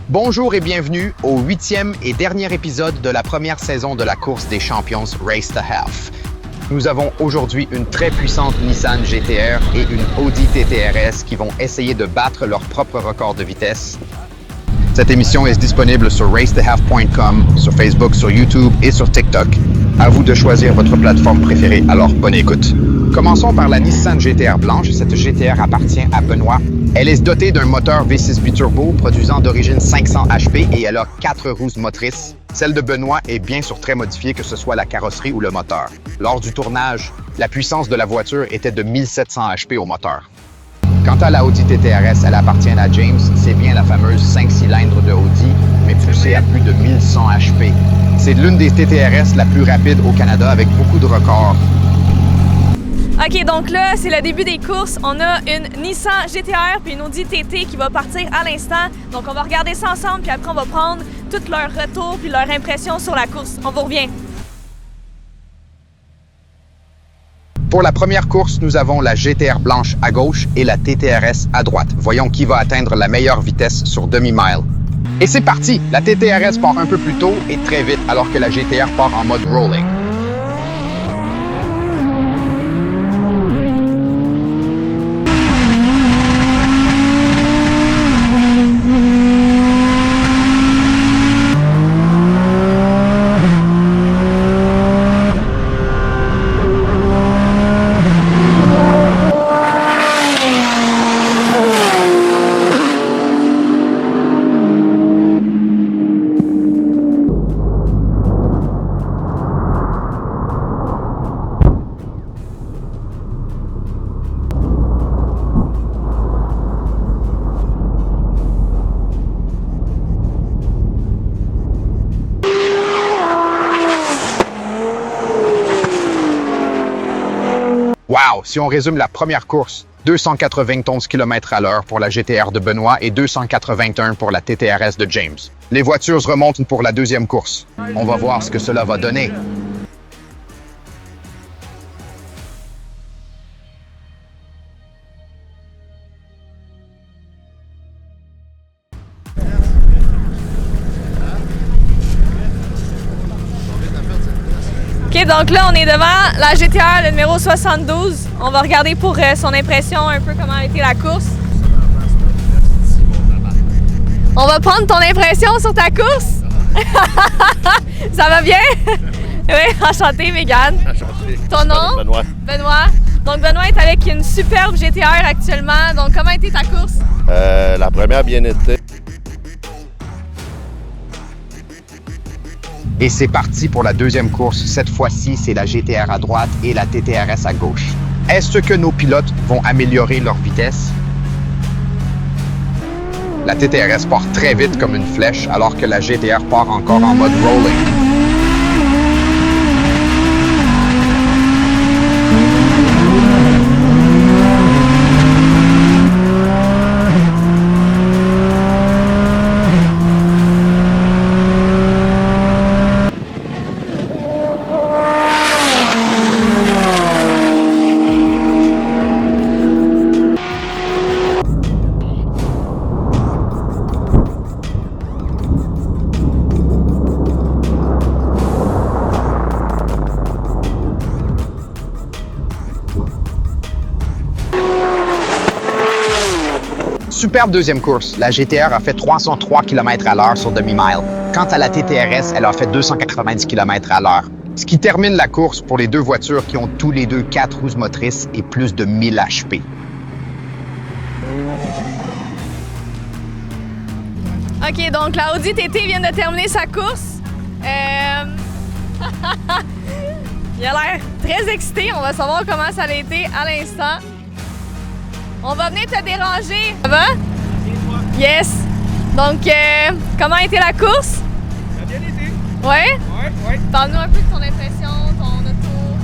Bonjour et bienvenue au 8e et dernier épisode de la première saison de la course des champions Race to Half. Nous avons aujourd'hui une très puissante Nissan GT-R et une Audi TT-RS qui vont essayer de battre leur propre record de vitesse. Cette émission est disponible sur racetohalf.com, sur Facebook, sur YouTube et sur TikTok. À vous de choisir votre plateforme préférée, alors bonne écoute. Commençons par la Nissan GT-R blanche. Cette GT-R appartient à Benoît. Elle est dotée d'un moteur V6 biturbo produisant d'origine 500 HP et elle a 4 roues motrices. Celle de Benoît est bien sûr très modifiée, que ce soit la carrosserie ou le moteur. Lors du tournage, la puissance de la voiture était de 1700 HP au moteur. Quant à la Audi TT-RS, elle appartient à James. C'est bien la fameuse 5 cylindres de Audi, mais poussée à plus de 1100 HP. C'est l'une des TT-RS la plus rapide au Canada avec beaucoup de records. OK, donc là, c'est le début des courses. On a une Nissan GT-R puis une Audi TT qui va partir à l'instant. Donc, on va regarder ça ensemble, puis après, on va prendre tout leur retour puis leur impression sur la course. On vous revient. Pour la première course, nous avons la GT-R blanche à gauche et la TT-RS à droite. Voyons qui va atteindre la meilleure vitesse sur demi-mile. Et c'est parti! La TT-RS part un peu plus tôt et très vite, alors que la GT-R part en mode rolling. Wow! Si on résume la première course, 291 km/h pour la GT-R de Benoît et 281 pour la TT-RS de James. Les voitures remontent pour la deuxième course. On va voir ce que cela va donner. OK, donc là, on est devant la GT-R, le numéro 72. On va regarder pour son impression, un peu comment a été la course. On va prendre ton impression sur ta course. Ça va bien? Oui, enchanté, Mégane. Enchanté. Ton nom? Benoît. Benoît. Donc, Benoît est avec une superbe GT-R actuellement. Donc, comment a été ta course? La première a bien été. Et c'est parti pour la deuxième course. Cette fois-ci, c'est la GT-R à droite et la TT-RS à gauche. Est-ce que nos pilotes vont améliorer leur vitesse? La TT-RS part très vite comme une flèche, alors que la GT-R part encore en mode rolling. Superbe deuxième course. La GT-R a fait 303 km/h sur demi-mile. Quant à la TT-RS, elle a fait 290 km/h. Ce qui termine la course pour les deux voitures qui ont tous les deux 4 roues motrices et plus de 1000 HP. OK, donc la Audi TT vient de terminer sa course. Il a l'air très excité. On va savoir comment ça a été à l'instant. On va venir te déranger. Ça va? Yes. Donc, comment a été la course? Ça a bien été. Ouais? Oui. Parle-nous un peu de ton impression, ton auto.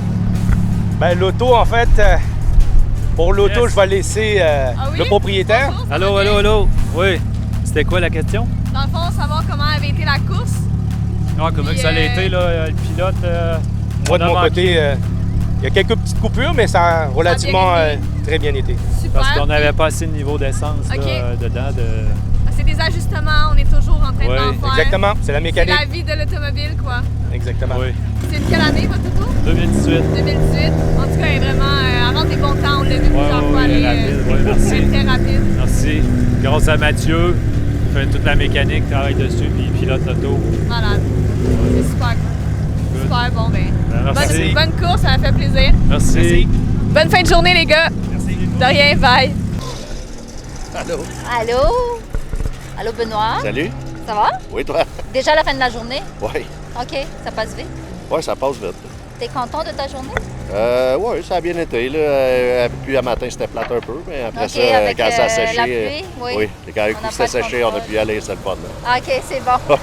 Ben, l'auto, en fait, pour l'auto, Yes. je vais laisser oui? le propriétaire. Bonjour, ça Allô, va bien? allô. Oui. C'était quoi la question? Dans le fond, savoir comment avait été la course. Ah, comment Puis, que ça a été, là, le pilote? Moi, de on a mon manqué. côté, il y a quelques petites coupures, mais ça a relativement bien été. très bien été. Super. Parce qu'on n'avait pas assez de niveau d'essence OK. là, dedans. C'est des ajustements, on est toujours Exactement, c'est la C'est mécanique. la vie de l'automobile, quoi. Exactement. Oui. C'est une quelle année, votre auto? 2018. 2018. En tout cas, elle est vraiment... elle rentre des bons temps, on l'a vu plusieurs fois. elle est rapide. Oui, merci. Elle est très rapide. Merci. Grâce à Mathieu, il fait toute la mécanique, travaille dessus, puis il pilote l'auto. Malade. C'est super cool. Super bon, ben. Merci. Bonne course, ça m'a fait plaisir. Merci. Bonne fin de journée, les gars. Merci. De rien, bye. Allô? Allô? Allô, Benoît? Salut? Ça va? Oui, toi? Déjà la fin de la journée? Oui. OK, ça passe vite. Oui, ça passe vite. T'es content de ta journée? Oui, ça a bien été. Là. Puis à matin, c'était plate un peu, mais après OK, ça, avec quand ça a séché. la pluie? Oui. Quand le On coup n'a s'est pas de séché, on a contrôle. pu y aller, c'est le fun. Là. Ah, OK, c'est bon.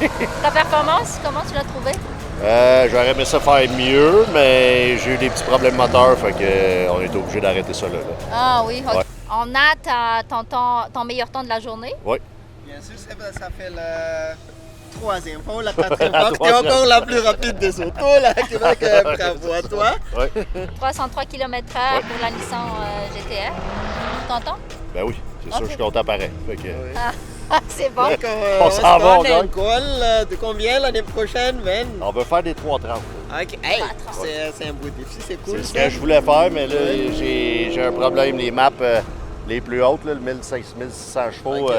Ta performance, comment tu l'as trouvée? J'aurais aimé ça faire mieux, mais j'ai eu des petits problèmes moteurs, fait que on est obligé d'arrêter ça là. Ah oui, OK. Ouais. On a ton meilleur temps de la journée? Oui. Bien sûr, ça fait la troisième fois ou la quatrième fois que tu es encore la plus rapide des autos là, Québec. Bravo à toi. Oui. 303 km/h Ouais. pour la Nissan GTR. Content? Ben oui, c'est sûr, je suis content pareil. Fait que, Ah, c'est bon. Donc, On s'en va, on un gagne. call de combien l'année prochaine, Ben? on va faire des 3,30. Ok, hey, c'est un beau défi, c'est cool. C'est ce ça. que je voulais faire, mais là, j'ai un problème. Les maps les plus hautes, là, le 1600 chevaux, Ok.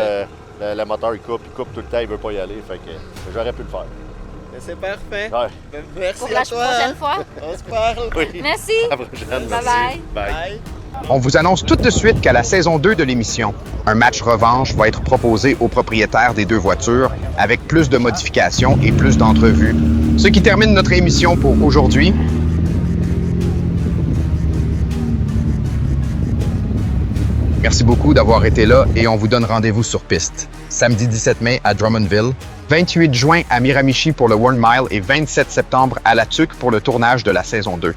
le moteur il coupe tout le temps, il veut pas y aller. Fait que j'aurais pu le faire. C'est parfait. Ouais. Ben, merci Pour à la toi. prochaine hein. fois. On se parle. Oui. Merci. À la prochaine. Bye merci. bye. Bye. On vous annonce tout de suite qu'à la saison 2 de l'émission, un match revanche va être proposé aux propriétaires des deux voitures avec plus de modifications et plus d'entrevues. Ce qui termine notre émission pour aujourd'hui. Merci beaucoup d'avoir été là et on vous donne rendez-vous sur piste. Samedi 17 mai à Drummondville, 28 juin à Miramichi pour le One Mile et 27 septembre à La Tuque pour le tournage de la saison 2.